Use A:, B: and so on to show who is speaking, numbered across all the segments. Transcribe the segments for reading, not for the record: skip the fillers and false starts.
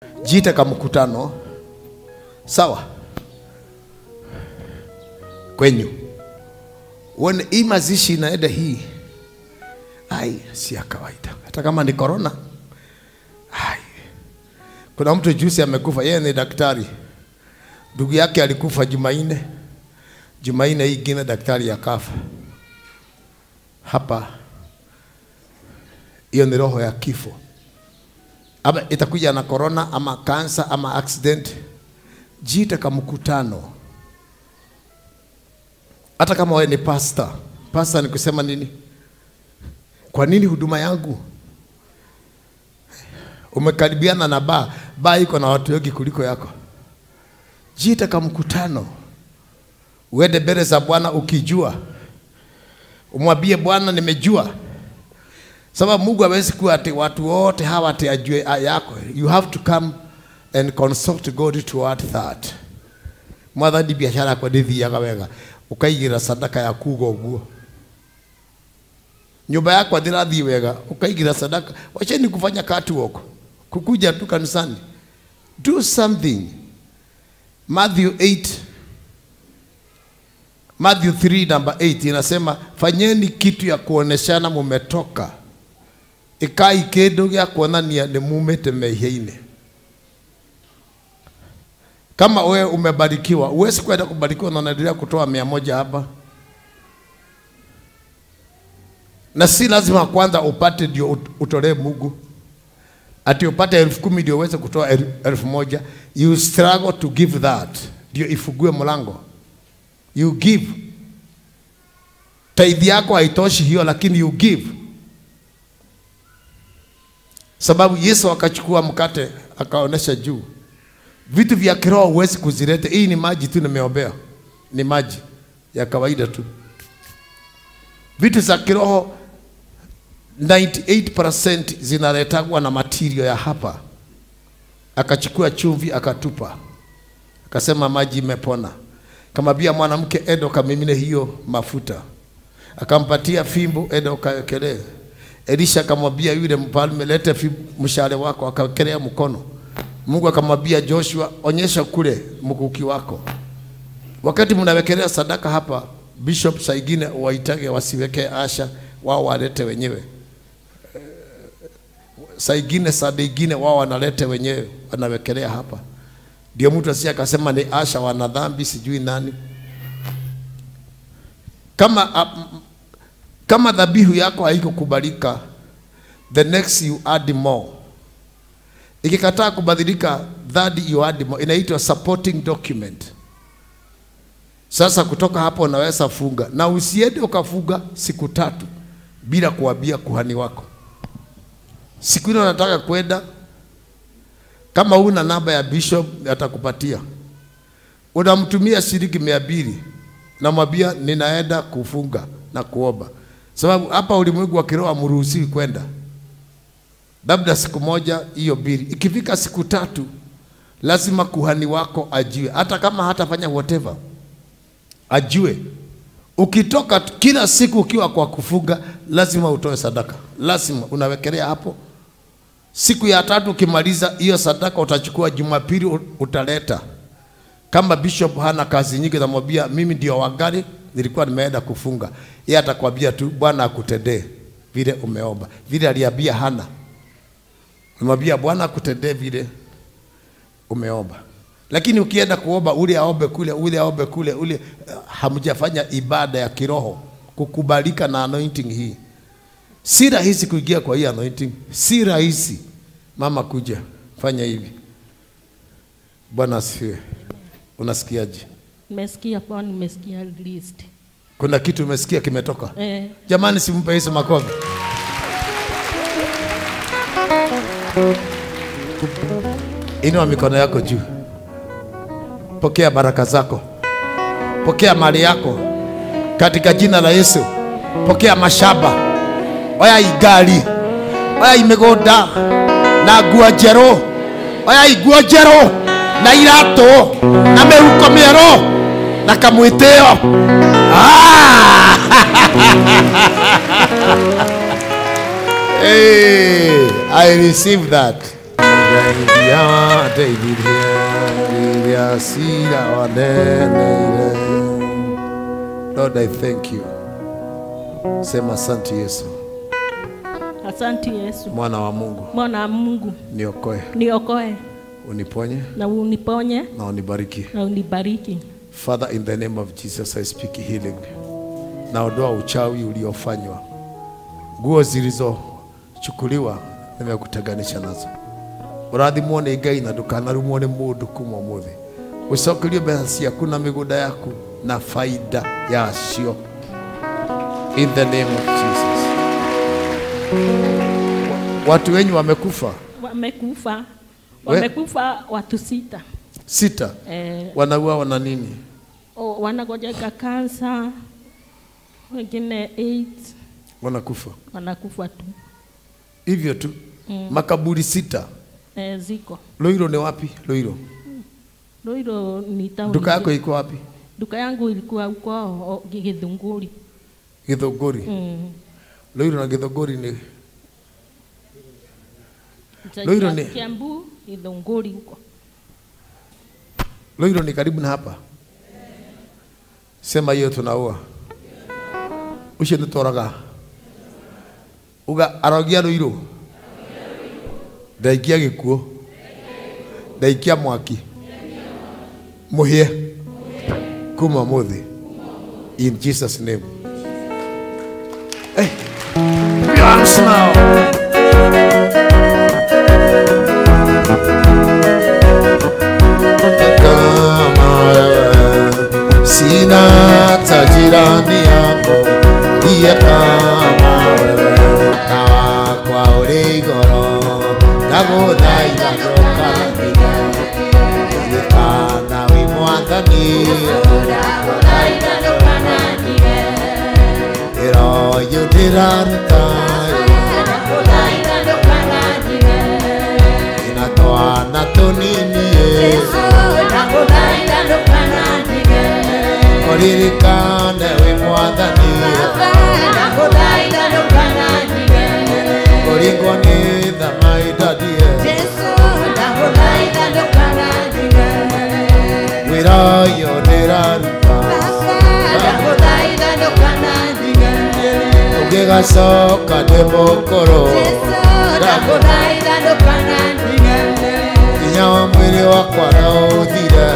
A: Jiite kama mkutano. Sawa? Kwenyu. Uone hii mazishi inaenda hii. Ai, si ya kawaida. Hata kama ni corona. Ai. Kuna mtu juzi amekufa, yeye ni daktari. Ndugu yake alikufa Jumanne. Jumanne hii ingine daktari akafa. Hapa. Hiyo ni roho ya kifo. Ama itakuja na corona ama cancer ama accident. Jiite kama mkutano. Hata kama wewe ni pastor. Pastor ni kusema nini? Kwa nini huduma yangu? Umekaribiana na baa iko na watu wengi kuliko yako. Jiite kama mkutano. Uende mbele za Bwana ukijua. Umwambie Bwana nimejua. Sababu Mungu hawezi kuwa ati watu wote hawa ati ajue yako. You have to come and consult God toward that. Mwathani biashara kwa dithi ya kawega. Ukaigira sadaka ya kugo guo. Nyumba yako adirathi wega. Ukaigira sadaka. Wacheni kufanya catwalk. Kukuja tu kanisani. Do something. Matthew 3 number 8 inasema fanyeni kitu ya kuoneshana mumetoka. Ikai kedo ya kuonania ni mumete mehine. Kama wewe umebarikiwa, uwezi kwenda kubarikiwa na unaendelea kutoa 100 hapa. Na si lazima kwanza upate ndio utolee Mungu. Ati upate 10,000 ndio uweze kutoa 1,000. You struggle to give that. Ndio ifugue mlango. You give. Tithe yako haitoshi hiyo, lakini you give. Sababu Yesu akachukua mkate akaonesha juu. Vitu vya kiroho huwezi kuzileta. Hii ni maji tu nimeombea. Ni maji ya kawaida tu. Vitu za kiroho 98% zinaletagwa na material ya hapa. Akachukua chumvi akatupa. Akasema maji imepona. Kama bia mwanamke endo kamimine hiyo mafuta. Akampatia fimbo endo kawekelee. Elisha akamwambia yule mfalme lete mshale wako, akawekelea mkono. Mungu akamwambia Joshua onyesha kule mkuki wako. Wakati mnawekelea sadaka hapa, bishop saigine waitage wasiweke asha, wao walete wenyewe. Saigine sadigine wao wanalete wenyewe, wanawekelea hapa. Ndio mtu asiye akasema ni asha wana dhambi sijui nani. Kama dhabihu yako haikukubalika, the next you add more. Ikikataa kubadilika, that you add more. Inaitwa supporting document. Sasa kutoka hapo unaweza funga. Na usiende ukafunga siku 3 bila kuambia kuhani wako. Siku ile unataka kwenda, kama una namba ya bishop atakupatia. Unamtumia shilingi 200 na mwambia ninaenda kufunga na kuomba. Sababu hapa ulimwengu wa kiroho hamruhusiwi kwenda. Labda siku moja hiyo bili. Ikifika siku 3 lazima kuhani wako ajue. Hata kama hatafanya whatever. Ajue. Ukitoka kila siku ukiwa kwa kufunga lazima utoe sadaka. Lazima unawekelea hapo. Siku ya 3 ukimaliza hiyo sadaka utachukua Jumapili utaleta. Kama bishop hana kazi nyingi atamwambia mimi ndio wagari nilikuwa nimeenda kufunga. Yeye atakwambia tu Bwana akutendee vile umeomba. Vile aliambia Hana. Nimwambia Bwana akutendee vile umeomba. Lakini ukienda kuomba ule aombe kule, ule aombe kule, ule hamjafanya ibada ya kiroho kukubalika na anointing hii. Si rahisi kuingia kwa hii anointing. Si rahisi. Mama kuja, fanya hivi. Bwana asifiwe. Unasikiaje?
B: Nimesikia kwa nimesikia list.
A: Kuna kitu umesikia kimetoka? Jamani simpe Yesu makofi. Inua mikono yako juu. Pokea baraka zako. Pokea mali yako. Katika jina la Yesu. Pokea mashamba. Oya igali. Oya imegoda. Na guajero. Oya iguajero. Na irato. Na meruko mero. Na kamwiteo. Hey, I receive that. Lord, I thank you. Sema asante Yesu.
B: Asante Yesu.
A: Mwana wa Mungu.
B: Mwana wa Mungu.
A: Niokoe.
B: Niokoe.
A: Uniponye.
B: Na uniponye.
A: Na unibariki.
B: Na unibariki.
A: Father, in the name of Jesus, I speak healing. Naondoa uchawi uliofanywa. Nguo zilizochukuliwa nimekutenganisha nazo. Urathimwo nĩ Ngai na ndukanarumwo nĩ mũndũ kuma ũmũthĩ. Ucokerio mbeca ciaku na mĩgũnda yaku na faida yacio. In the name of Jesus. Watu wenyu wamekufa.
B: Wamekufa. Wamekufa watu 6.
A: 6? Wanaua wana nini?
B: Wanagojeka kansa. Wengine 8.
A: Wanakufa.
B: Wanakufa tu.
A: Hivyo tu. Makaburi 6.
B: Ziko.
A: Loiro ni wapi? Loiro.
B: Loiro ni town.
A: Duka yako iko wapi?
B: Duka yangu ilikuwa huko Githunguri.
A: Githunguri. Loiro na Githunguri ni Loiro ni
B: Kiambu, Githunguri huko.
A: Loiro ni karibu na hapa. Sema hiyo tunaua. Ushe nitoraga. Uga arogia Loiro. Ndaikia gikuo. Ndaikia mwaki. Muhie. Kuma muthi. In Jesus' name. Hey. Dance now. Sina tajirani yako. Iye kama wewe. Na kwa uligoro. Naguthaitha ndukananire Kana wi mwathani Naguthaitha ndukananire Iroyo ndiraruta Naguthaitha ndukananire Ina twana tunini Naguthaitha ndukananire Uririkane wi mwathani Naguthaitha ndukananire Uringwo ni Wirayo ndiraruta Ugigacoka ndĩ mũkũrũ Hinya wa mwĩrĩ wakwa no ũthire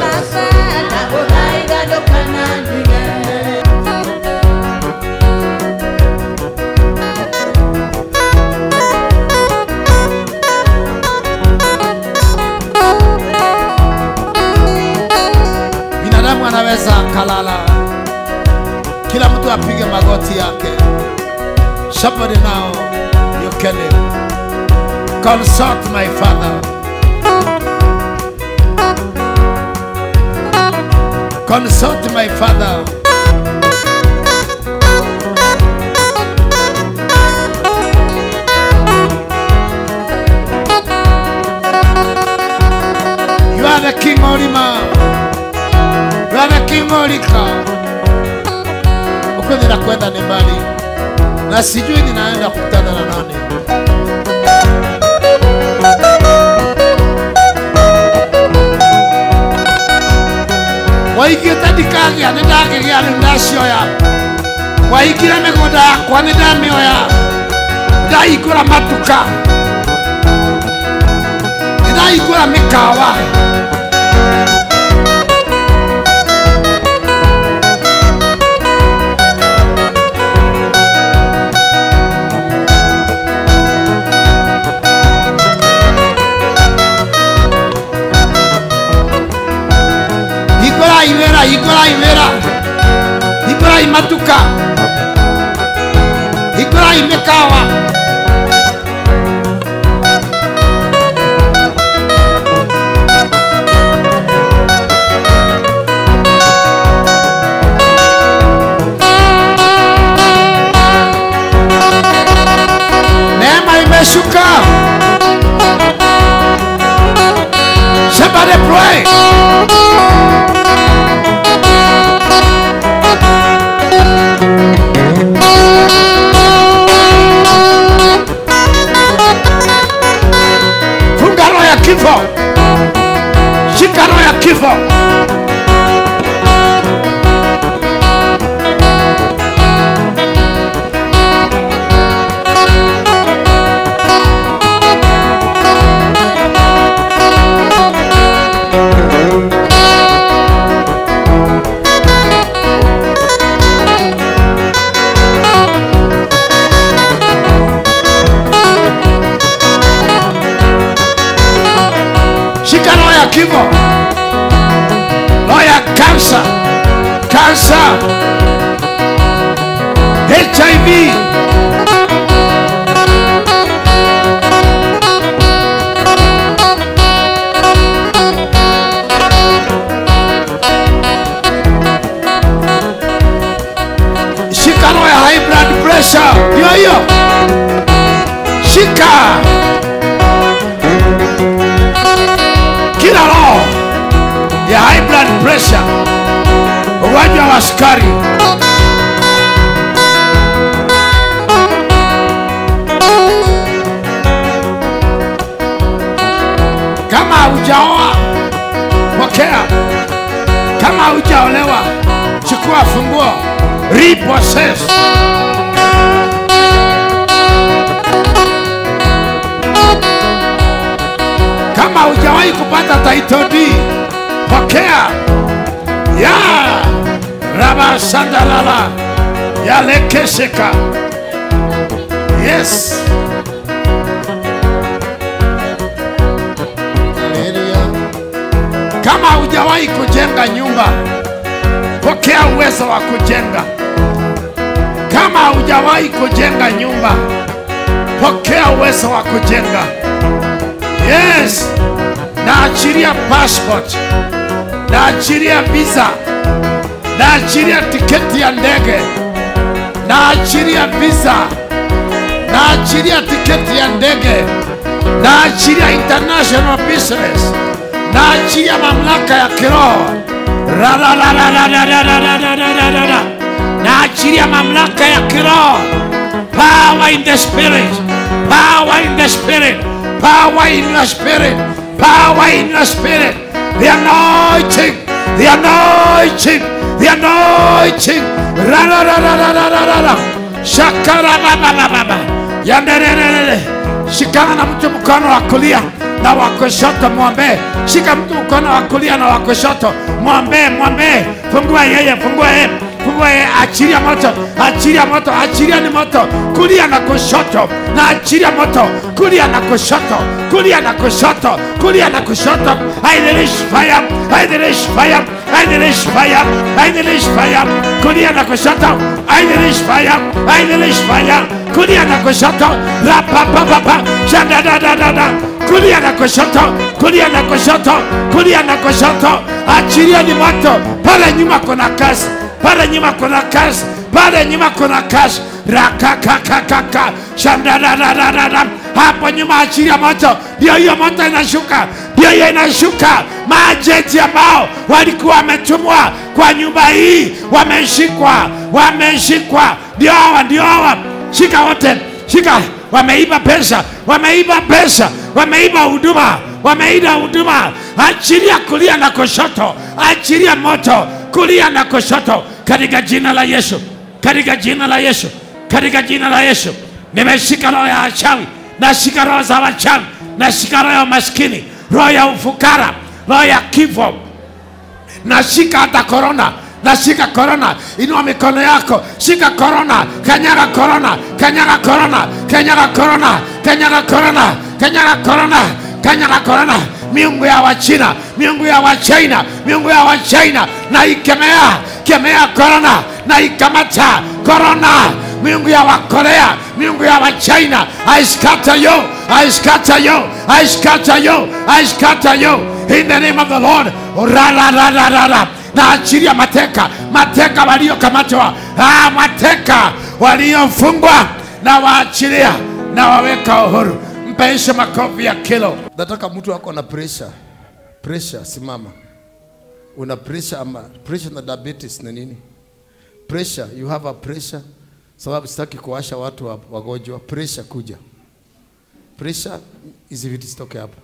A: Anaweza kalala. Kila mtu apige magoti yake. Somebody now, you can consult my Father. Consult my Father. You are the King Olima. Bwana Kimolika. Uko ninakwenda ni mbali. Na sijui ninaenda kukutana na nani. Waigita dikagia nĩndangĩgĩa nĩndacioya. Waigire mĩgũnda yakwa nĩndamĩoya. Ndahingũra matuka. Nĩndahingũra mĩkawa. Hikurai matuka. Hikurai mikawa. Neema imeshuka. Somebody pray. Shika roho ya kifo. Shika roho ya kifo. Roho ya kansa. Kansa. HIV. Shika roho ya high blood pressure. Hiyo hiyo. Shika. Kila roho ya high blood pressure, ugonjwa wa sukari, kama hujaoa pokea, kama hujaolewa chukua funguo, repossess. Kama hujawahi kupata title deed, pokea. Ya Raba Sandalala ya Lekesheka. Yes. Kama hujawahi kujenga nyumba, pokea uwezo wa kujenga. Kama hujawahi kujenga nyumba, pokea uwezo wa kujenga. Yes. Naachilia passport, naachilia visa, naachilia tiketi ya ndege, naachilia visa, naachilia tiketi ya ndege, naachilia international business, naachilia mamlaka ya kiroho, naachilia mamlaka ya kiroho. Power in the spirit, power in the spirit, power in the spirit, power in the spirit, the anointing, the anointing, the anointing. Shakara baba baba. Yanderere. Shikana na mtu mkono wa kulia na wa kushoto muombe. Shika mtu mkono wa kulia na wa kushoto muombe, muombe. Fungua yeye, fungua yeye. Achilia moto, achilia moto, achilia ni moto kulia na kushoto, na achilia moto kulia na kushoto, kulia na kushoto, kulia na kushoto. I release fire, I release fire, I release fire, I release fire kulia na kushoto, I release fire, I release fire kulia na kushoto. Rapa papa papa shanda da da da da kulia na kushoto, kulia na kushoto, kulia na kushoto. Achilia ni moto. Pale nyuma kuna kasi, pale nyuma kuna kasi, pale nyuma kuna kasi. Rakakakakaka shandadadadadada. Hapo nyuma achilia moto. Ndio hiyo moto inashuka, ndio hiyo inashuka. Maajenti ambao walikuwa wametumwa kwa nyumba hii wameshikwa, wameshikwa. Ndio hawa, ndio hawa. Shika wote, shika. Wameiba pesa, wameiba pesa, wameiba huduma, wameiba huduma. Achilia kulia na kushoto, achilia moto kulia na kushoto katika jina la Yesu, katika jina la Yesu, katika jina la Yesu. Nimeshika roho ya wachawi, nashika roho za wachawi, nashika roho ya maskini, roho ya ufukara, roho ya kifo, nashika hata corona. Nashika corona. Inua mikono yako, shika corona, kanyaga corona, kanyaga corona, kanyaga corona, kanyaga corona, kanyaga corona, kanyaga corona. Miungu ya Wachina, miungu ya Wachina, miungu ya Wachina, na ikemea, kemea corona, na ikamata corona. Miungu ya Wakorea, miungu ya Wachina, I scatter you, I scatter you, I scatter you, I scatter you in the name of the Lord. Na achilia mateka, mateka waliokamatwa, mateka waliofungwa, na waachilia na waweka uhuru. Mpeishe makofi ya kilo. Nataka mtu wako na pressure. Pressure, simama. Una pressure ama pressure na diabetes ni nini? Pressure, you have a pressure. Sababu sitaki kuwasha watu wagonjwa. Pressure kuja. Pressure is if it is toke hapa.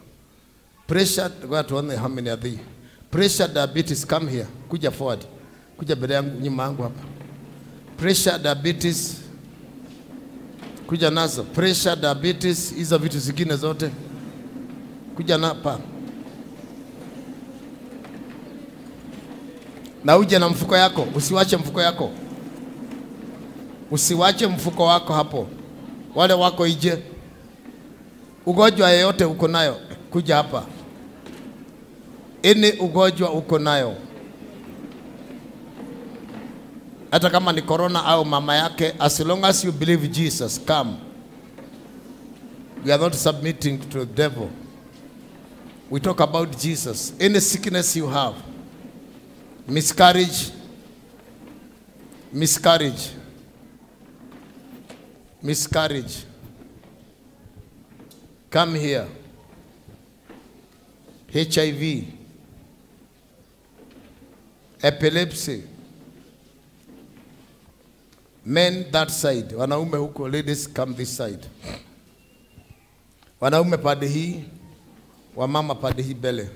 A: Pressure, go tuone how many are there. Pressure, diabetes, come here. Kuja forward. Kuja mbele yangu, nyuma yangu hapa. Pressure, diabetes. Kuja nazo. Pressure, diabetes, hizo vitu zingine zote. Kuja hapa. Na uje na mfuko yako, usiwache mfuko yako. Usiwache mfuko wako hapo. Wale wako ije. Ugonjwa yeyote uko nayo, kuja hapa. Any ugonjwa uko nayo. Hata kama ni corona au mama yake, as long as you believe Jesus, come. We are not submitting to the devil. We talk about Jesus. Any sickness you have, miscarriage, miscarriage, miscarriage. Come here. HIV, epilepsy. Men that side, wanaume huko, ladies come this side. Wanaume pande hii, wamama pande hii bele.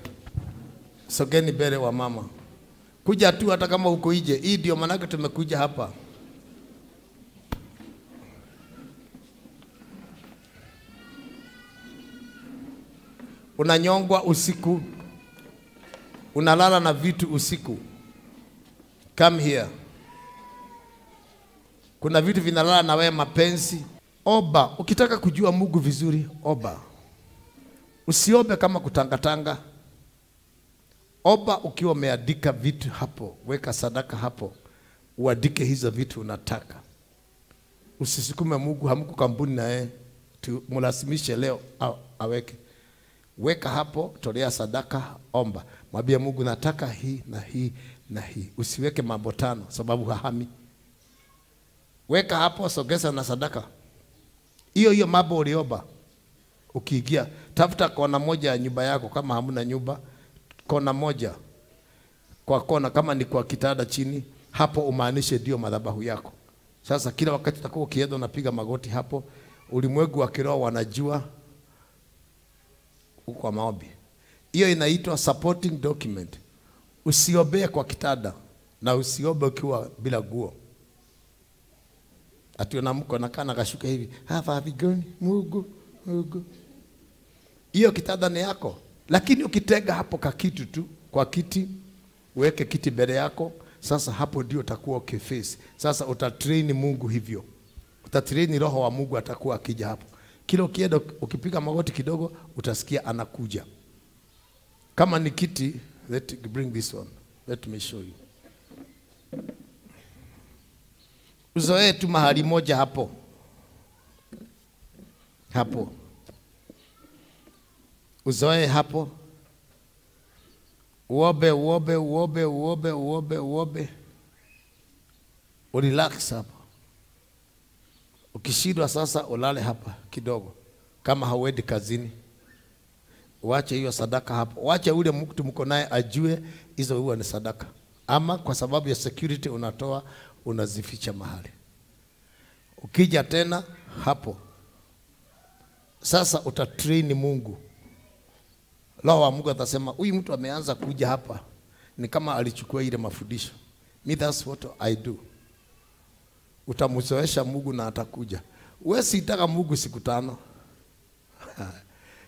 A: Sogeni bele wamama. Kuja tu hata kama uko ije. Hii ndio manake tumekuja hapa. Unanyongwa usiku. Unalala na vitu usiku. Come here. Kuna vitu vinalala na wewe, mapenzi. Oba, ukitaka kujua Mungu vizuri, oba. Usiobe kama kutangatanga. Oba ukiwa umeandika vitu hapo, weka sadaka hapo. Uandike hizo vitu unataka. Usisukume Mungu, hamko kampuni na yeye tumlazimishe leo aweke. Weka hapo, tolea sadaka, omba. Mwambie Mungu nataka hii na hii na hii. Usiweke mambo tano sababu hahami. Weka hapo, sogeza na sadaka. Hiyo mambo uliomba. Ukiingia, tafuta kona moja ya nyumba yako kama hamuna nyumba, kona moja. Kwa kona kama ni kwa kitanda chini, hapo umaanishe ndio madhabahu yako. Sasa kila wakati utakuwa ukienda unapiga magoti hapo, ulimwengu wa kiroho wanajua uko maombi. Hiyo inaitwa supporting document. Usiombe kwa kitanda na usiombe ukiwa bila nguo. Ati unamko na kana kashuka hivi, hapa vigoni Mungu. Hiyo kitanda ni yako. Lakini ukitega hapo kakitu tu, kwa kiti, uweke kiti mbele yako, sasa hapo ndio utakuwa ukiface. Sasa utatrain Mungu hivyo. Utatrain roho wa Mungu atakuwa akija hapo. Kila ukienda ukipiga magoti kidogo utasikia anakuja. Kama ni kiti, bring this one. Let me show you. Uzoee tu mahali moja hapo. Hapo. Uzoee hapo. Uobe. Urelax hapo. Ukishindwa sasa ulale hapa kidogo. Kama hauendi kazini, uache hiyo sadaka hapo. Uache ule mtu mko naye ajue hizo huwa ni sadaka. Ama kwa sababu ya security unatoa, unazificha mahali. Ukija tena hapo, sasa utatrain Mungu. Roho wa Mungu atasema huyu mtu ameanza kuja hapa ni kama alichukua ile mafundisho. Me, that's what I do. Utamzoesha Mungu na atakuja. Wewe sitaka Mungu siku 5.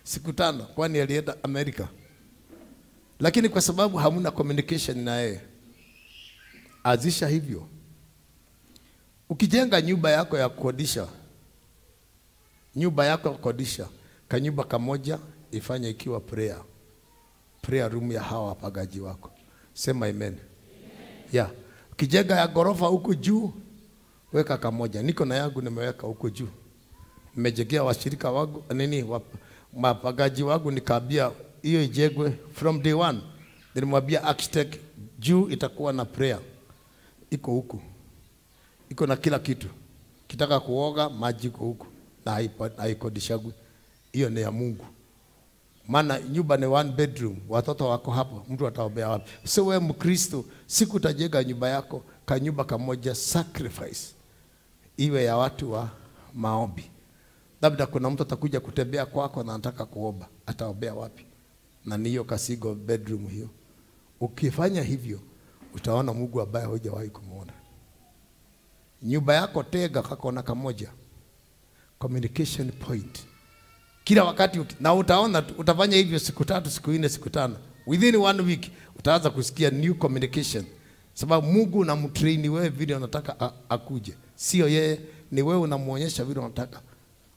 A: Siku 5 kwani alienda Amerika. Lakini kwa sababu hamuna communication na yeye, azisha hivyo. Ukijenga nyumba yako ya kukodisha, kanyumba kamoja ifanye ikiwa prayer room ya hawa wapagaji wako. Sema amen. Yeah. Ukijenga ya gorofa huko juu, weka kamoja. Niko na yangu nimeweka huko juu. Nimejengea washirika wangu mapagaji wangu, nikaambia hiyo ijengwe from day one. Nilimwambia architect juu itakuwa na prayer. Iko huku. Iko na kila kitu. Kitaka kuoga maji iko huku na haikodishagwi. Hiyo ni ya Mungu. Maana nyumba ni 1 bedroom, watoto wako hapo, mtu ataombea wapi? So wewe Mkristo, siku utajenga nyumba yako, kanyumba kamoja sacrifice. Iwe ya watu wa maombi. Labda kuna mtu atakuja kutembea kwako na anataka kuomba, ataombea wapi? Na niyo kasigo bedroom hiyo. Ukifanya hivyo utaona Mungu ambaye hujawahi kumuona. Nyumba yako tega kakona kamoja. Communication point. Kila wakati na utaona utafanya hivyo siku 3, siku 4, siku 5. Within 1 week utaanza kusikia new communication. Sababu Mungu unamtrain wewe vile unataka akuje. Sio yeye, ni wewe unamuonyesha vile unataka.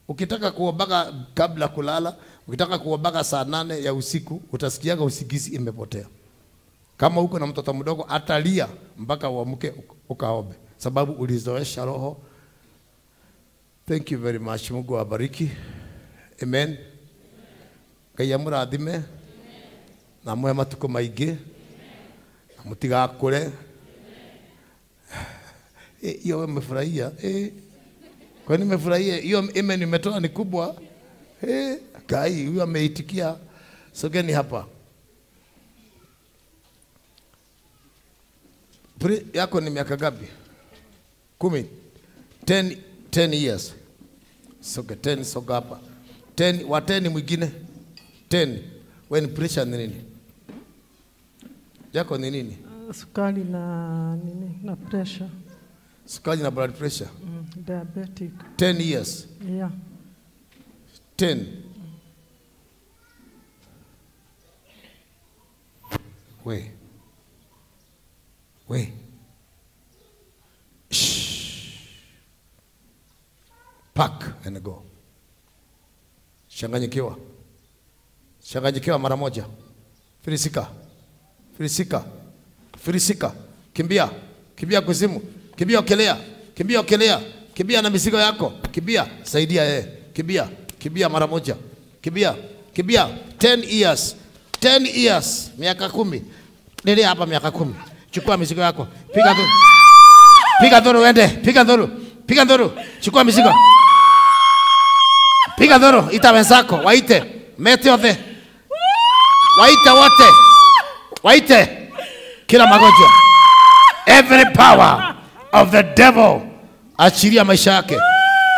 A: Ukitaka kuombaga kabla kulala, ukitaka kuombaga saa 8 ya usiku, utasikiaga usingizi imepotea. Kama uko na mtoto mdogo atalia mpaka uamke ukaombe, sababu ulizoesha roho. Thank you very much. Mungu awabariki. Amen. Ngai amurathime. Na mwe matuko maige. Mutigakure. Hiyo wewe umefurahia. Kwani nimefurahia? Hiyo amen nimetoa ni kubwa. Kai huyo ameitikia. Sogeni hapa. Yako ni miaka gapi? 10. 10 years. Soga 10 soga hapa. 10 wa 10 mwingine. 10. When pressure ni nini? Yako ni nini?
C: Sukari na nini? Na pressure.
A: Sukari na blood pressure.
C: Diabetic.
A: 10 years.
C: Yeah.
A: 10. We. Shh. Pack and go. Changanyikiwa. Changanyikiwa mara moja. Filisika. Filisika. Filisika. Kimbia. Kimbia kuzimu. Kimbia okelea. Kimbia okelea. Kimbia na mizigo yako. Kimbia. Saidia yeye. Kimbia. Kimbia mara moja. Kimbia. Kimbia. 10 years. 10 years. Miaka 10. Nili hapa miaka 10. Chukua mizigo yako. Piga dhuru. Piga dhuru uende. Piga dhuru. Piga dhuru. Chukua mizigo. Piga dhuru. Ita wenzako. Waite. Mete yote. Waite wote. Waite. Kila magonjwa. Every power of the devil. Achilia maisha yake.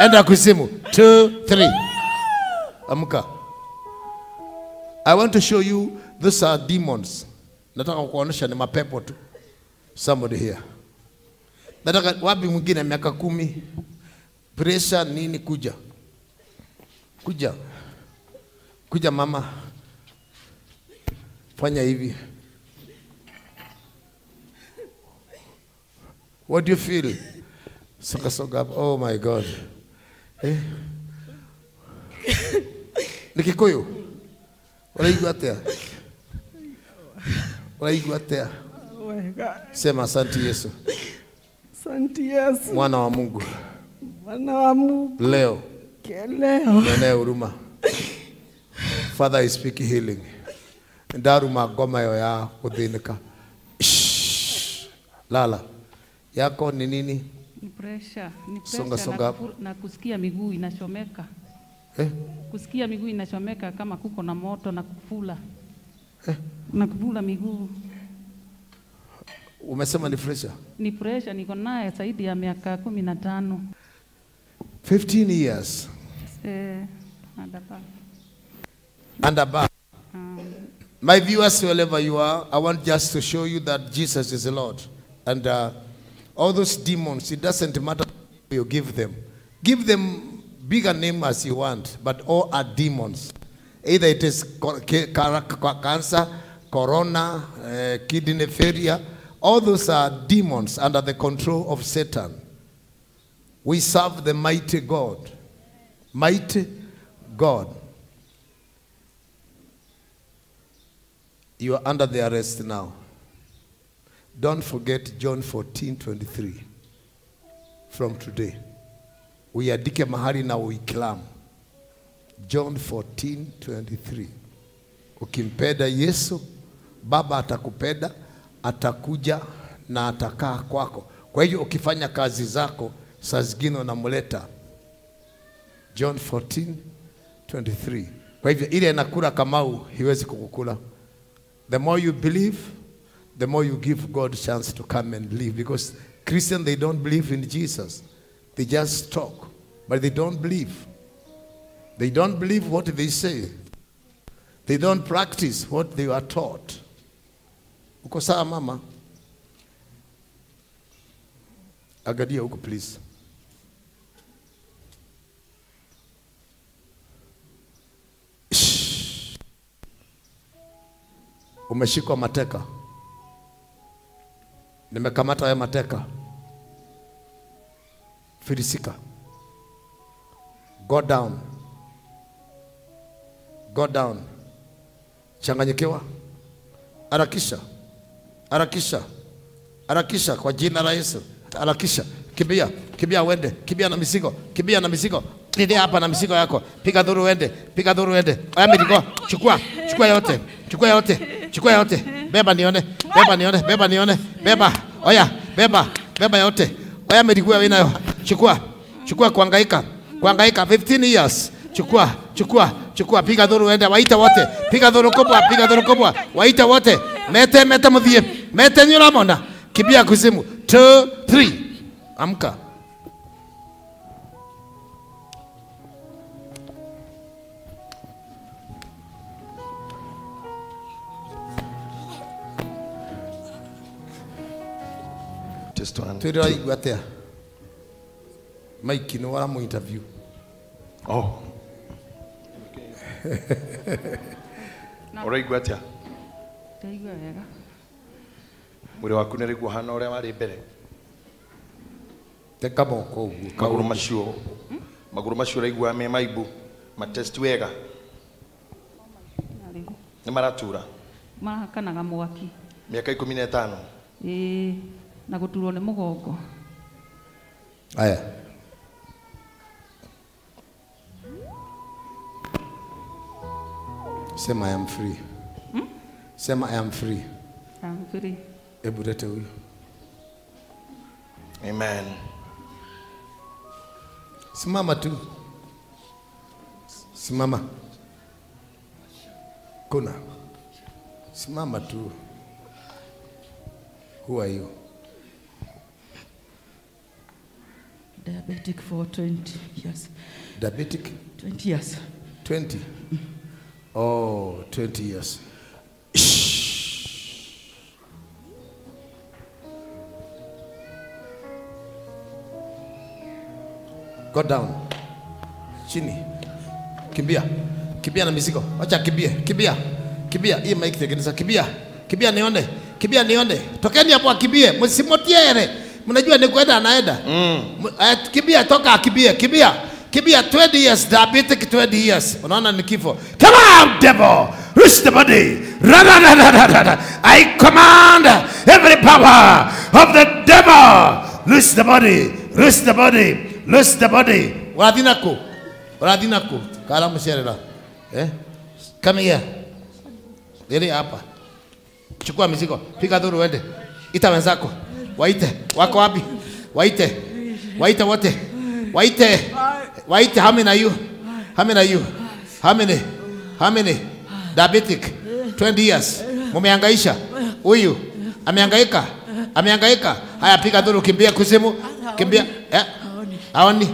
A: Enda kuzimu. 2, 3. Amka. I want to show you these are demons. Nataka kukuonesha ni mapepo tu. Somebody here. Nataka wapi mwingine miaka 10. Pressure nini kuja. Kuja. Kuja mama. Fanya hivi. What do you feel? Soga soga. Oh my God. Nikikuyu. Unaigua atia? Unaigua atia? Sema asante Yesu.
C: Asante Yesu.
A: Mwana wa Mungu.
C: Mwana wa Mungu.
A: Leo.
C: Leo.
A: Nene huruma. Father, I speak healing. Ndaruma ngoma yo ya kuthinika. Lala. Yako ni nini?
D: Ni pressure. Ni
A: Songa,
D: pressure
A: songa.
D: na kusikia miguu inachomeka. Kusikia miguu inachomeka kama kuko na moto na kufula. Na kufula miguu.
A: Umesema ni pressure?
D: Ni pressure niko naye zaidi ya miaka 15.
A: 15 years.
D: And above.
A: And above. My viewers, wherever you are, I want just to show you that Jesus is the Lord. And all those demons, it doesn't matter what you give them. Give them bigger name as you want, but all are demons. Either it is cancer, corona, kidney failure. All those are demons under the control of Satan. We serve the mighty God. Mighty God. You are under the arrest now. Don't forget John 14:23. From today. Uiandike mahali na uiklamu. John 14:23. Ukimpenda Yesu, Baba atakupenda, atakuja na atakaa kwako. Kwa hiyo ukifanya kazi zako, saa zingine unamleta. John 14:23. Kwa hivyo ile inakula Kamau hiwezi kukukula. The more you believe, the more you give God a chance to come and live. Because Christians, they don't believe in Jesus. They just talk, but they don't believe. They don't believe what they say. They don't practice what they are taught. Uko sawa mama? Angalia huko please. Umeshikwa mateka. Nimekamata wewe mateka. Filisika. Go down. Go down. Changanyikiwa. Harakisha. Harakisha. Harakisha kwa jina la Yesu. Harakisha. Kimbia. Kimbia uende. Kimbia na mizigo. Kimbia na mizigo. Ndio hapa na mizigo yako. Piga dhuru uende. Piga dhuru uende. Aya mizigo. Chukua. Chukua yote. Chukua yote. Chukua yote. Beba nione. Beba nione. Beba nione. Beba. Oya. Beba. Beba yote. Oya mizigo wewe nayo. Chukua. Chukua kuhangaika. Kuhangaika 15 years. Chukua. Chukua. Chukua. Piga dhuru uende. Waita wote. Piga dhuru kubwa. Piga dhuru kubwa. Waita wote. Mete mudhie. Mete nyulamona. Kimbia kuzimu. 2 3. Amka.
E: Just one.
A: Twira igwatea. Mike no wara mu interview.
E: Oh. Ora igwatea.
D: Ndaigua wega.
E: Mwiri waku nĩ rĩguo hana ũrĩa warĩ mbere.
A: Teka moko uguo.
E: Magũrũ macio ũraigua me maibu. Matest wega. Nĩ maratura.
D: Mahakanaga mwaki.
E: Mĩaka 15.
D: Na gũturwo nĩ mũgongo.
A: Aya. Sema I am free. Sema I am free.
D: I'm free.
A: Hebu lete huyu.
E: Amen.
A: Simama tu. Simama. Kuna. Simama tu. Who are you?
C: Diabetic for 20 years.
A: Diabetic?
C: 20 years.
A: 20? Oh, 20 years. Go down. Chini. Kimbia. Kimbia na mizigo. Acha kimbie. Kimbia. Kimbia. Hii mic tengeneza. Kimbia. Kimbia nione. Kimbia nione. Tokeni hapo akimbie. Msimotiere. Mnajua ni kwenda anaenda. Kimbia toka akimbie. Kimbia. Kimbia 20 years diabetic 20 years. Unaona ni kifo. Come out devil. Loose the body. I command every power of the devil. Loose the body. Loose the body. Loose the body. Waradinako. Waradinako. Kala msherera. Come here. Yeye hapa. Chukua mizigo. Piga dhuru uende. Ita wenzako. Waite. Wako wapi? Waite. Waite wote. Waite. Waite. How many are you? How many are you? How many? How many? Diabetic. 20 years. Mumehangaisha. Huyu. Amehangaika. Amehangaika. Haya piga dhuru kimbia kuzimu. Kimbia. Aoni.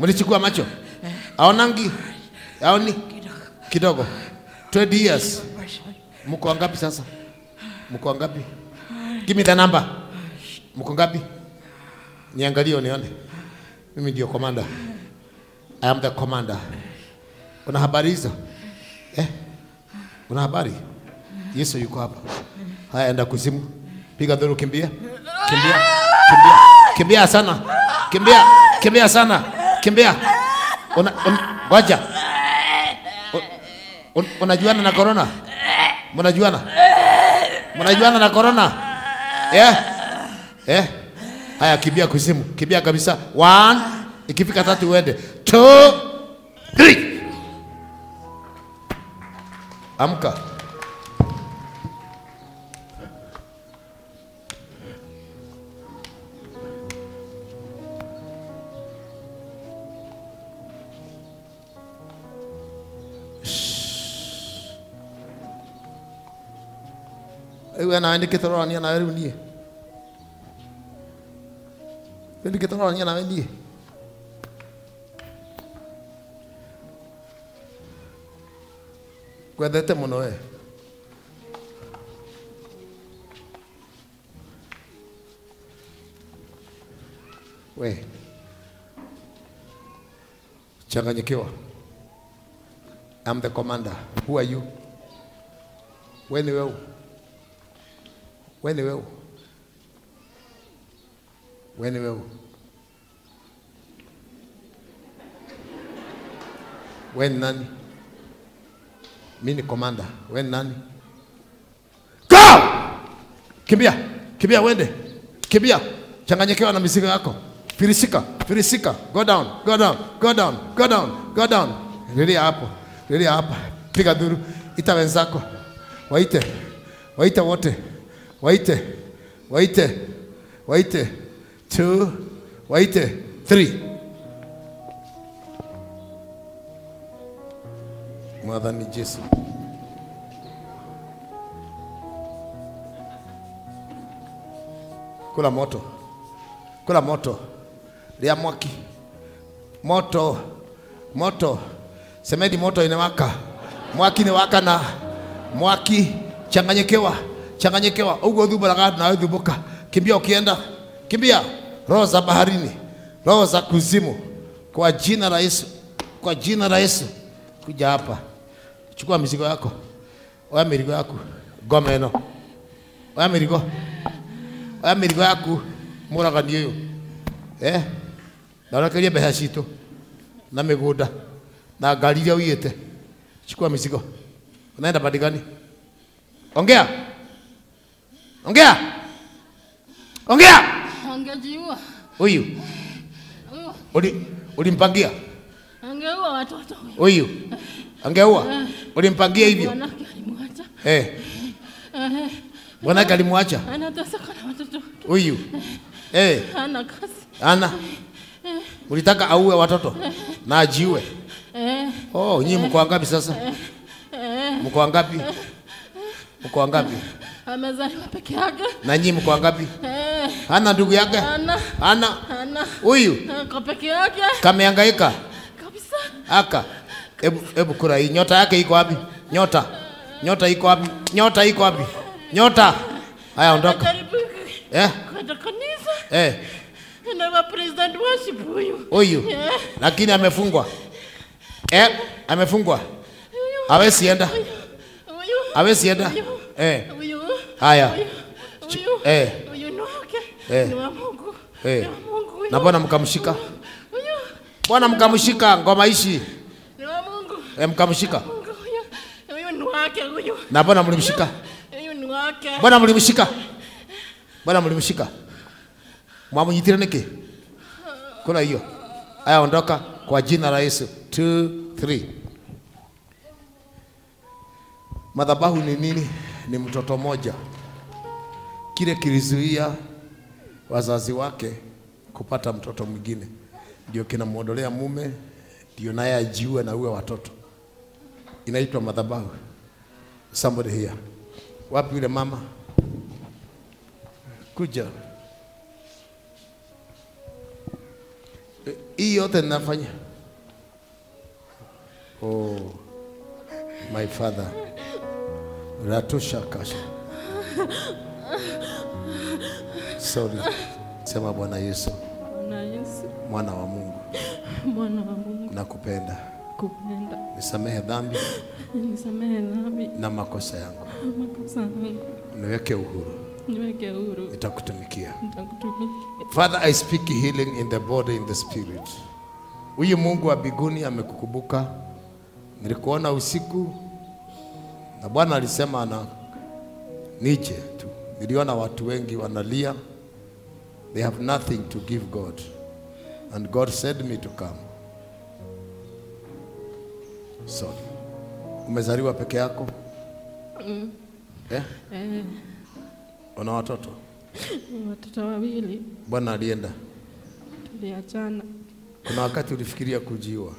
A: Mlichukua macho. Aonangi. Aoni. Kidogo. 20 years. Mko ngapi sasa? Mko ngapi? Give me the number. Mko ngapi? Niangalie nione. Mimi ndio commander. I am the commander. Una habari hizo? Una habari? Yesu yuko hapa. Haya enda kuzimu. Piga dhuru kimbia. Kimbia. Kimbia. Kimbia sana. Kimbia. Kimbia sana. Kimbia. Ngoja. Unajuana na corona? Mnajuana? Mnajuana na corona? Haya kimbia kuzimu. Kimbia kabisa. 1 ikifika 3 uende. 2 3. Amka. Ewe anaende kitoroni anarunie. Ndi kitoroni anaendie. Kwendete muno we. We. Changanyikiwa. I'm the commander. Who are you? When you When you When you When nani? Mimi ni commander. When nani? Go! Kimbia. Kimbia wende. Kimbia. Changanyikiwa na mizigo yako. Firisika. Firisika. Go down. Go down. Go down. Go down. Go down. Rudi hapo. Rudi hapa. Piga duru. Ita wenzako. Waite. Waite wote. Waite. Waite. Waite. 2. Waite. 3. Mwadhani Yesu. Kula moto. Kula moto. Lia mwaki. Moto. Moto. Semedi moto inawaka. Mwaki ni waka na mwaki. Changanyikiwa. Changanyikiwa. Ugo dhubu lagadu na udhubuka. Kimbia ukienda. Kimbia. Roho za baharini. Roho za kuzimu. Kwa jina la Yesu. Kwa jina la Yesu. Kuja hapa. Chukua mizigo yako. Oya mizigo yako. Goma eno. Oya mizigo. Oya mizigo yako. Mura kandiyo. Na unakelia behashito. Na miguda. Na gari ya uyete. Chukua mizigo. Unaenda pande gani? Ongea. Ongea. Ongea.
B: Angejiua.
A: Huyu. Ulimpangia?
B: Angeua watoto.
A: Huyu. Angeua. Ulimpangia hivyo?
B: Mwanake alimwacha.
A: Mwanake alimwacha?
B: Anateseka na watoto.
A: Huyu.
B: Hana kazi.
A: Ana. Ulitaka auwe watoto na ajiue? Oh, nyinyi mko wangapi sasa? Mko wangapi? Mko wangapi?
B: Amezaliwa peke yake.
A: Na nyinyi mko wangapi? Hana ndugu yake?
B: Hana.
A: Hana. Huyu?
B: Kwa peke yake.
A: Kamehangaika?
B: Kabisa.
A: Aka. Ebu kura hii. Nyota yake iko wapi? Nyota. Nyota iko wapi? Nyota iko wapi? Nyota. Haya ondoka.
B: Kwenda kanisa. Na president worship huyu.
A: Huyu. Lakini amefungwa. Amefungwa. Hawezi enda. Hawezi enda.
B: Huyu.
A: Haya.
B: Huyu ni wake. Ni wa Mungu.
A: Na Bwana mkamshika. Bwana mkamshika ngoma hizi.
B: Ni wa Mungu.
A: Mkamshika.
B: Huyu ni wake huyu.
A: Na Bwana mlimshika.
B: Huyu ni wake.
A: Bwana mlimshika. Bwana mlimshika. Mwamunyitire niki? Kuna hiyo. Haya ondoka kwa jina la Yesu. 2 3. Madhabahu ni nini? Ni mtoto moja. Kile kilizuia wazazi wake kupata mtoto mwingine ndio kinamwondolea mume, ndio naye ajiue na uwe watoto. Inaitwa madhabahu. Somebody here. Wapi yule mama? Kuja. Hii yote ninafanya. Oh, my father. Ratusha kasha. Sorry. Sema Bwana Yesu.
B: Bwana Yesu.
A: Mwana wa Mungu.
B: Mwana wa Mungu.
A: Nakupenda.
B: Kupenda.
A: Nisamehe dhambi.
B: Nisamehe dhambi.
A: Na makosa yangu.
B: Makosa yangu.
A: Niweke uhuru.
B: Niweke uhuru.
A: Nitakutumikia.
B: Nitakutumikia.
A: Father, I speak healing in the body, in the spirit. Huyu Mungu wa mbinguni amekukumbuka. Nilikuona usiku na Bwana alisema ana nije tu. Niliona watu wengi wanalia. They have nothing to give God. And God said me to come. So, umezaliwa peke yako? Una watoto?
B: Watoto wawili.
A: Bwana alienda.
B: Tuliachana.
A: Kuna wakati ulifikiria kujiua?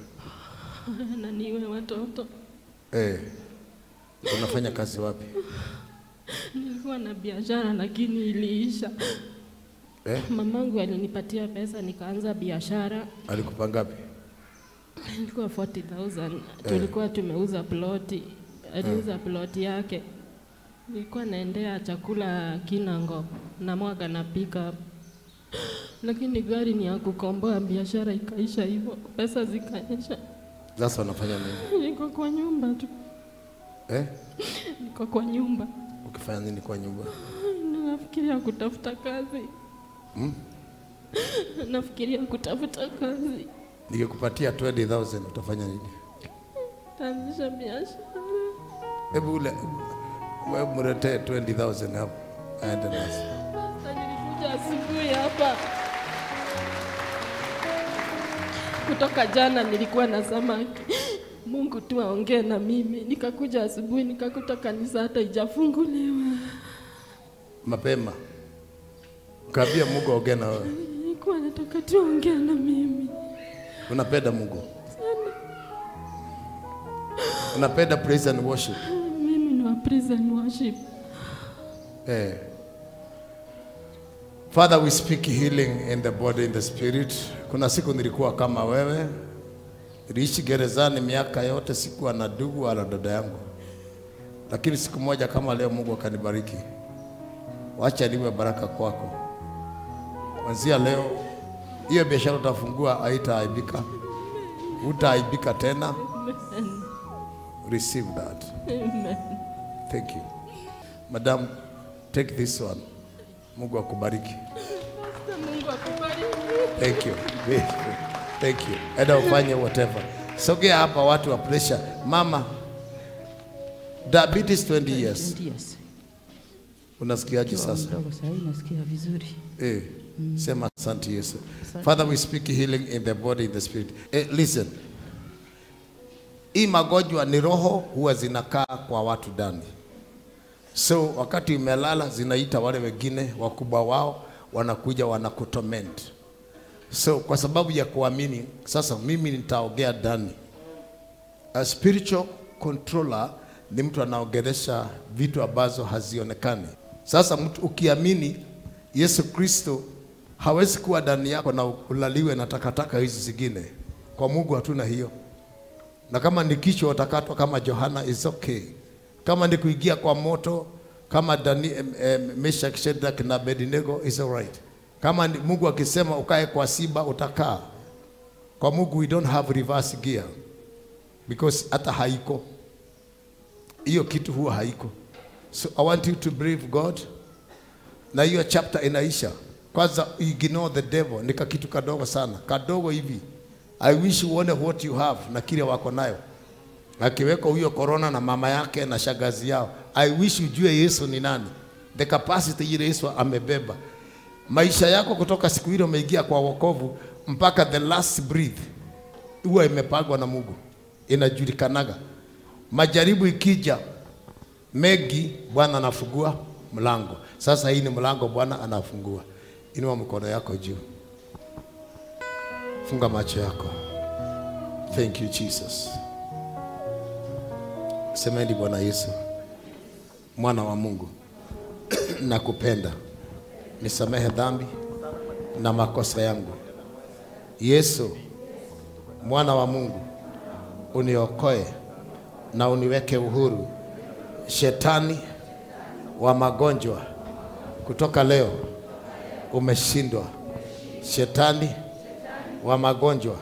B: Na niwe watoto.
A: Unafanya kazi wapi?
B: Nilikuwa na biashara lakini iliisha. Mamangu alinipatia pesa nikaanza biashara.
A: Alikupa ngapi?
B: Ilikuwa 40,000. Tulikuwa tumeuza ploti. Aliuza ploti yake. Nilikuwa naendea chakula Kinango na mwaga na pick up. Lakini gari ni ya kukomboa, biashara ikaisha hivyo, pesa zikaisha.
A: Sasa unafanya nini?
B: Niko kwa nyumba tu. Niko kwa nyumba.
A: Ukifanya nini kwa nyumba?
B: Nafikiria kutafuta kazi. Nafikiria kutafuta kazi.
A: Nikikupatia 20,000 utafanya nini?
B: Taanzisha biashara.
A: Hebu wewe mletee 20,000 hapo. Aende nasi.
B: Sasa nilikuja asubuhi hapa. Kutoka jana nilikuwa na samaki. Mungu tu aongee na mimi. Nikakuja asubuhi nikakuta kanisa hata haijafunguliwa.
A: Mapema. Kaambia Mungu aongee na wewe.
B: Nilikuwa nataka tu aongee na mimi.
A: Unapenda Mungu?
B: Sana.
A: Unapenda praise and worship?
B: Mimi ni wa praise and worship.
A: Father, we speak healing in the body, in the spirit. Kuna siku nilikuwa kama wewe. Niliishi gerezani miaka yote, sikuwa na ndugu wala dada yangu. Lakini siku moja kama leo Mungu akanibariki. Wacha niwe baraka kwako. Kuanzia leo hiyo biashara utafungua haitaaibika. Utaaibika tena. Receive that.
B: Amen.
A: Thank you. Madam, take this one. Mungu akubariki.
B: Mungu akubariki.
A: Thank you. Thank you. Eda ufanye whatever. Sogea hapa watu wa pressure. Mama, diabetes 20 years.
C: 20 years.
A: Unasikiaje sasa?
C: Mdogo sasa nasikia vizuri.
A: Sema asante Yesu. Father, we speak healing in the body, in the spirit. Listen. Hii magonjwa ni roho huwa zinakaa kwa watu ndani. So wakati umelala zinaita wale wengine wakubwa wao, wanakuja wanakutorment. So kwa sababu ya kuamini, sasa mimi nitaongea ndani. A spiritual controller ni mtu anaongelesha vitu ambazo hazionekani. Sasa mtu ukiamini Yesu Kristo hawezi kuwa ndani yako na ulaliwe na takataka hizi zingine. Kwa Mungu hatuna hiyo. Na kama ni kichwa utakatwa kama Johana is okay. Kama ni kuingia kwa moto kama Meshach, Shadrach na Abednego is alright. Kama Mungu akisema ukae kwa simba utakaa. Kwa Mungu we don't have reverse gear. Because hata haiko. Hiyo kitu huwa haiko. So I want you to believe God. Na hiyo chapter inaisha. Kwanza ignore the devil. Nika kitu kadogo sana. Kadogo hivi. I wish uone what you have na kile wako nayo. Akiweka huyo corona na mama yake na shagazi yao. I wish ujue Yesu ni nani. The capacity ile Yesu amebeba. Maisha yako kutoka siku ile umeingia kwa wokovu mpaka the last breath huwa imepangwa na Mungu. Inajulikanaga. Majaribu ikija Megi Bwana anafungua mlango. Sasa hii ni mlango Bwana anafungua. Inua mkono yako juu. Funga macho yako. Thank you Jesus. Semeni Bwana Yesu, mwana wa Mungu, nakupenda. Nisamehe dhambi na makosa yangu. Yesu, mwana wa Mungu, uniokoe na uniweke uhuru. Shetani wa magonjwa kutoka leo umeshindwa. Shetani wa magonjwa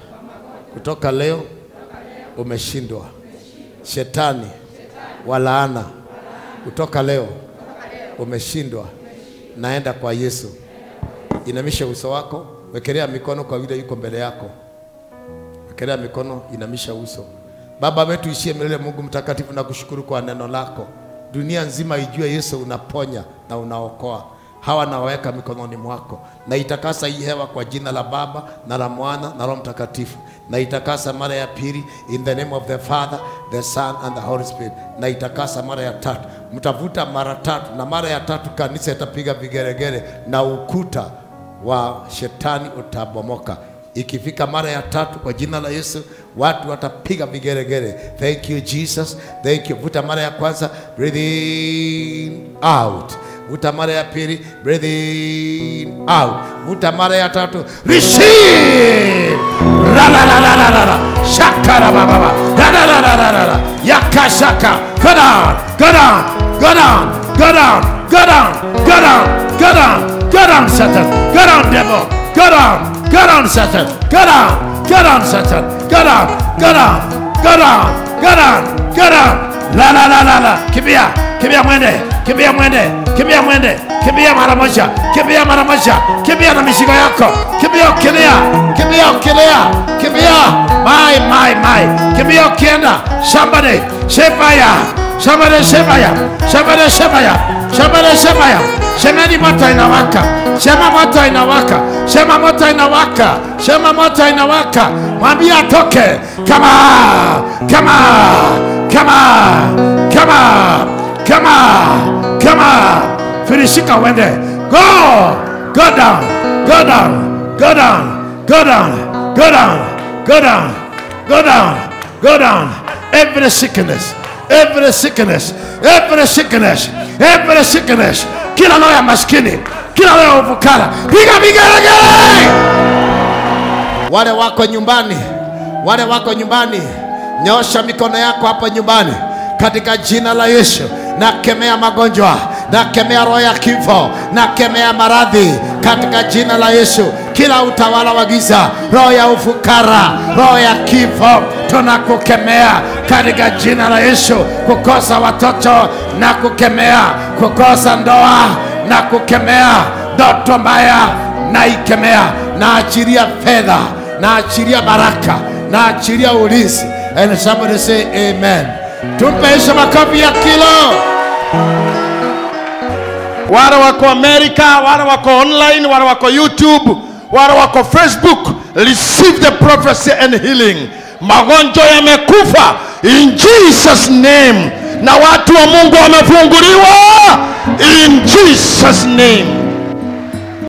A: kutoka leo umeshindwa. Shetani wa laana kutoka leo umeshindwa. Naenda kwa Yesu. Inamisha uso wako, wekelea mikono kwa yule yuko mbele yako. Wekelea mikono, inamisha uso. Baba wetu ishie milele, Mungu mtakatifu, na kushukuru kwa neno lako. Dunia nzima ijue Yesu unaponya na unaokoa. Hawa naweka mikononi mwako. Na itakasa hii hewa kwa jina la Baba na la Mwana na Roho Mtakatifu. Na itakasa mara ya pili in the name of the Father, the Son and the Holy Spirit. Na itakasa mara ya tatu. Mtavuta mara tatu, na mara ya tatu kanisa itapiga vigeregere na ukuta wa shetani utabomoka. Ikifika mara ya tatu kwa jina la Yesu, watu watapiga vigeregere. Thank you Jesus. Thank you. Vuta mara ya kwanza, breathe in, out. Vuta mara ya pili, breathe in, out. Vuta mara ya tatu, receive. La la la la la la. Shakara baba. La la la la la la. Yakashaka. Go down. Go down. Go down. Go down. Go down. Go down. Go down. Go down, Satan. Go down, devil. Go Go down. Go down, Satan. Go down. Go down, Satan. Go down. Go down. Go down. Go down. Go down. La la la la la. Kimbia. Kimbia mwende. Kimbia mwende. Kimbia mwende. Kimbia mara moja. Kimbia mara moja. Kimbia na mizigo yako. Kimbia ukilia. Kimbia ukilia. Kimbia. My. Kimbia ukienda. Somebody. Shepaya. Somebody shepaya. Somebody shepaya. Somebody shepaya. Semeni moto inawaka. Sema moto inawaka. Sema moto inawaka. Sema moto inawaka. Mwambie atoke. Come on. Come on. Come on. Come on. Come on. Come on. Finishika wende. Go. Go down. Go down. Go down. Go down. Go down. Go down. Go down. Go down. Every sickness. Every sickness. Every sickness. Every sickness. Kila roho ya maskini. Kila roho ya ufukara. Piga vigelegele. Wale wako nyumbani. Wale wako nyumbani. Nyosha mikono yako hapo nyumbani. Katika jina la Yesu. Nakemea magonjwa. Nakemea roho ya kifo. Nakemea maradhi. Katika jina la Yesu. Kila utawala wa giza. Roho ya ufukara. Roho ya kifo. Tunakukemea. Katika jina la Yesu. Kukosa watoto. Na kukemea. Kukosa ndoa. Na kukemea. Ndoto mbaya. Na ikemea. Na achilia fedha. Na achilia baraka. Na achilia ulinzi. And somebody say amen. Tumpe Yesu makofi ya kilo.
E: Wale wako America, wale wako online, wale wako YouTube, wale wako Facebook, receive the prophecy and healing. Magonjwa yamekufa in Jesus name. Na watu wa Mungu wamefunguliwa in Jesus name.